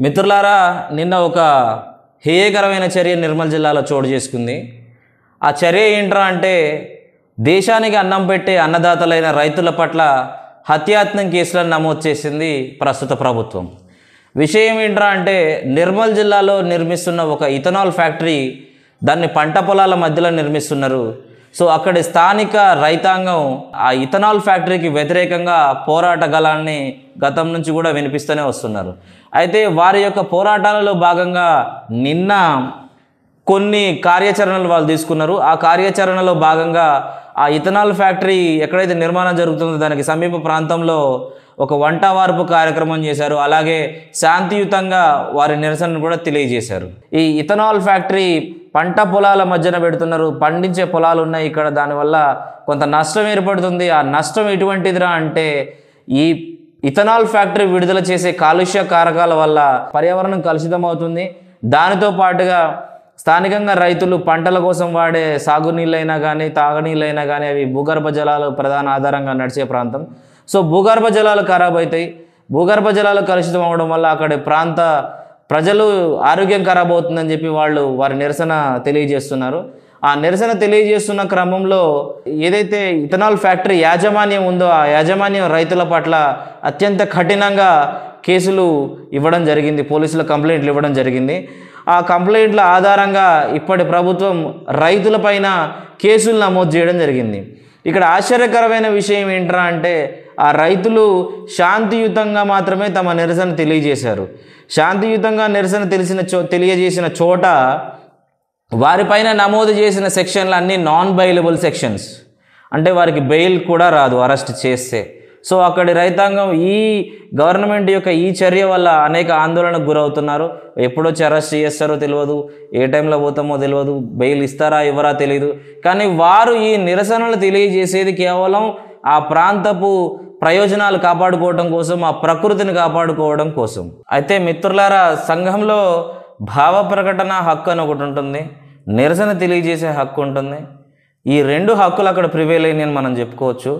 మిత్రులారా, నిన్న ఒక హేయకరమైన చర్య నిర్మల్ జిల్లాలో చోటు చేసుకుంది. ఆ చర్య ఏంట్రా అంటే, దేశానికి అన్నం పెట్టే అన్నదాతలైన రైతుల పట్ల హత్యాయత్నం కేసులను నమోదు చేసింది ప్రస్తుత ప్రభుత్వం. విషయం ఏంట్రా అంటే, నిర్మల్ జిల్లాలో నిర్మిస్తున్న ఒక ఇథనాల్ ఫ్యాక్టరీ, దాన్ని పంట పొలాల మధ్యలో నిర్మిస్తున్నారు. సో అక్కడి స్థానిక రైతాంగం ఆ ఇథనాల్ ఫ్యాక్టరీకి వ్యతిరేకంగా పోరాట గళాన్ని గతం నుంచి కూడా వినిపిస్తూనే వస్తున్నారు. అయితే వారి యొక్క పోరాటాలలో భాగంగా నిన్న కొన్ని కార్యాచరణలు వాళ్ళు తీసుకున్నారు. ఆ కార్యాచరణలో భాగంగా ఆ ఇథనాల్ ఫ్యాక్టరీ ఎక్కడైతే నిర్మాణం జరుగుతుందో దానికి సమీప ప్రాంతంలో ఒక వంట వార్పు కార్యక్రమం చేశారు. అలాగే శాంతియుతంగా వారి నిరసనను కూడా తెలియజేశారు. ఈ ఇథనాల్ ఫ్యాక్టరీ పంట పొలాల మధ్యన పెడుతున్నారు. పండించే పొలాలు ఉన్నాయి ఇక్కడ, దానివల్ల కొంత నష్టం ఏర్పడుతుంది. ఆ నష్టం ఎటువంటిదిరా అంటే, ఈ ఇథనాల్ ఫ్యాక్టరీ విడుదల చేసే కాలుష్య కారకాల వల్ల పర్యావరణం కలుషితం అవుతుంది. దానితో పాటుగా స్థానికంగా రైతులు పంటల కోసం వాడే సాగునీళ్ళైనా కానీ తాగునీళ్ళైనా కానీ అవి భూగర్భ జలాలు ప్రధాన ఆధారంగా నడిచే ప్రాంతం. సో భూగర్భ జలాలు ఖరాబ్ అవుతాయి. భూగర్భ జలాలు కలుషితం అవ్వడం వల్ల అక్కడి ప్రాంత ప్రజలు ఆరోగ్యం ఖరాబ్ అవుతుందని చెప్పి వారి నిరసన తెలియజేస్తున్నారు. ఆ నిరసన తెలియజేస్తున్న క్రమంలో ఏదైతే ఇథనాల్ ఫ్యాక్టరీ యాజమాన్యం ఉందో ఆ యాజమాన్యం రైతుల పట్ల అత్యంత కఠినంగా కేసులు ఇవ్వడం జరిగింది. పోలీసుల కంప్లైంట్లు ఇవ్వడం జరిగింది. ఆ కంప్లైంట్ల ఆధారంగా ఇప్పటి ప్రభుత్వం రైతులపైన కేసులు నమోదు చేయడం జరిగింది. ఇక్కడ ఆశ్చర్యకరమైన విషయం ఏంట్రా అంటే, ఆ రైతులు శాంతియుతంగా మాత్రమే తమ నిరసన తెలియజేశారు. శాంతియుతంగా నిరసన తెలియజేసిన చోట వారిపైన నమోదు చేసిన సెక్షన్లు అన్నీ నాన్ బెయిలబుల్ సెక్షన్స్, అంటే వారికి బెయిల్ కూడా రాదు అరెస్ట్ చేస్తే. సో అక్కడి రైతాంగం ఈ గవర్నమెంట్ యొక్క ఈ చర్య వల్ల అనేక ఆందోళనకు గురవుతున్నారు. ఎప్పుడొచ్చి అరెస్ట్ చేస్తారో తెలియదు, ఏ టైంలో పోతామో తెలియదు, బెయిల్ ఇస్తారా ఇవ్వరా తెలియదు. కానీ వారు ఈ నిరసనలు తెలియజేసేది కేవలం ఆ ప్రాంతపు ప్రయోజనాలు కాపాడుకోవడం కోసం, ఆ ప్రకృతిని కాపాడుకోవడం కోసం. అయితే మిత్రులారా, సంఘంలో భావ ప్రకటన హక్కు అని ఒకటి ఉంటుంది, నిరసన తెలియజేసే హక్కు ఉంటుంది. ఈ రెండు హక్కులు అక్కడ ప్రివేల్ అయినాయని మనం చెప్పుకోవచ్చు.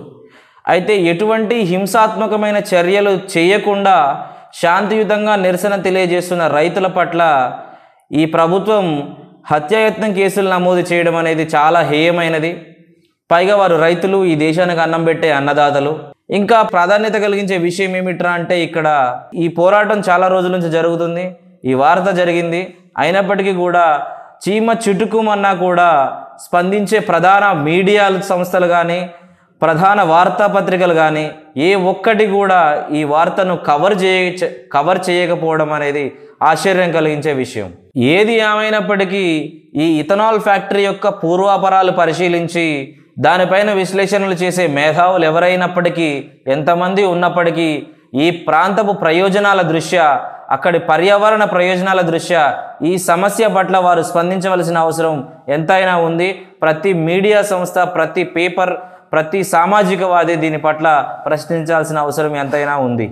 అయితే ఎటువంటి హింసాత్మకమైన చర్యలు చేయకుండా శాంతియుతంగా నిరసన తెలియజేస్తున్న రైతుల పట్ల ఈ ప్రభుత్వం హత్యాయత్నం కేసులు నమోదు చేయడం అనేది చాలా హేయమైనది. పైగా వారు రైతులు, ఈ దేశానికి అన్నం పెట్టే అన్నదాతలు. ఇంకా ప్రాధాన్యత కలిగించే విషయం ఏమిట్రా అంటే, ఇక్కడ ఈ పోరాటం చాలా రోజుల నుంచి జరుగుతుంది, ఈ వార్త జరిగింది. అయినప్పటికీ కూడా చీమ చిటుకుమన్నా కూడా స్పందించే ప్రధాన మీడియా సంస్థలు కానీ ప్రధాన వార్తాపత్రికలు కానీ ఏ ఒక్కటి కూడా ఈ వార్తను కవర్ చేయకపోవడం అనేది ఆశ్చర్యం కలిగించే విషయం. ఏది ఏమైనప్పటికీ ఈ ఇథనాల్ ఫ్యాక్టరీ యొక్క పూర్వాపరాలు పరిశీలించి దానిపైన విశ్లేషణలు చేసే మేధావులు ఎవరైనప్పటికీ, ఎంతమంది ఉన్నప్పటికీ, ఈ ప్రాంతపు ప్రయోజనాల దృష్ట్యా, అక్కడి పర్యావరణ ప్రయోజనాల దృష్ట్యా ఈ సమస్య పట్ల వారు స్పందించవలసిన అవసరం ఎంతైనా ఉంది. ప్రతి మీడియా సంస్థ, ప్రతి పేపర్, ప్రతి సామాజికవాది దీని పట్ల ప్రశ్నించాల్సిన అవసరం ఎంతైనా ఉంది.